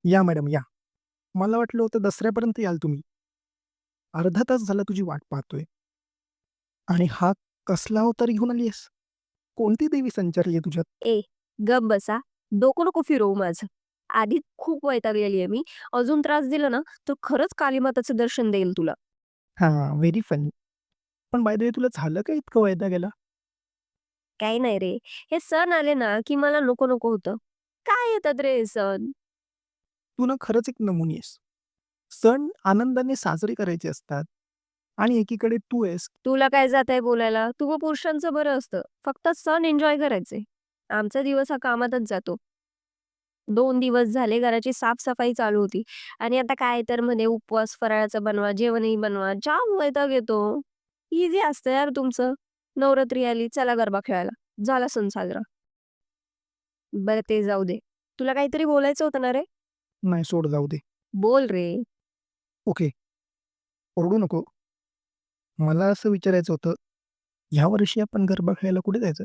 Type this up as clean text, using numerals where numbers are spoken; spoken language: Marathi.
या मॅडम या. मला वाटलं होतं दसऱ्यापर्यंत याल तुम्ही. अर्धा तास झाला तुझी वाट पाहतोय. आणि हा कसला अवतार घेऊन आली आहेस? कोणती देवी संचारली आहे तुझ्यात? ए, गप बसा. डोकं नको फिरवू माझं. आधीच खूप वैतागलेली आहे मी. अजून त्रास दिला ना, तर खरंच कालीमाताचं दर्शन देईल तुला. हां, व्हेरी फनी. पण बाय द वे तुला झालं का इतकं वैतागायला? काही नाही रे. हे सण आले ना, की मला नको नको होतं. काय येतात रे हे सण? तू ना खरंच एक नमुनी आहेस. सण आनंदाने साजरे करायचे असतात आणि एकीकडे तू आहेस. तुला काय जातंय बोलायला? तू पुरुषांचं बरं असतं. फक्त सण एन्जॉय करायचे. आमचा दिवस हा कामातच जातो. 2 दिवस झाले घराची साफ-सफाई चालू होती आणि आता काय तर म्हणे उपवास फराळाचा बनवा, जेवणही बनवा. जाम वैताग येतो. ईझी असतं यार तुमचं. नवरात्री आली, चला गरबा खेळायला. झाला सण साजरा. बरं ते जाऊ दे. तुला काहीतरी बोलायचं होतं ना रे? नाही सोड जाऊ दे. बोल रे. ओके, ओरडू नको. मला असं विचारायचं होतं, ह्यावर्षी आपण गरबा खेळायला कुठे जायचं?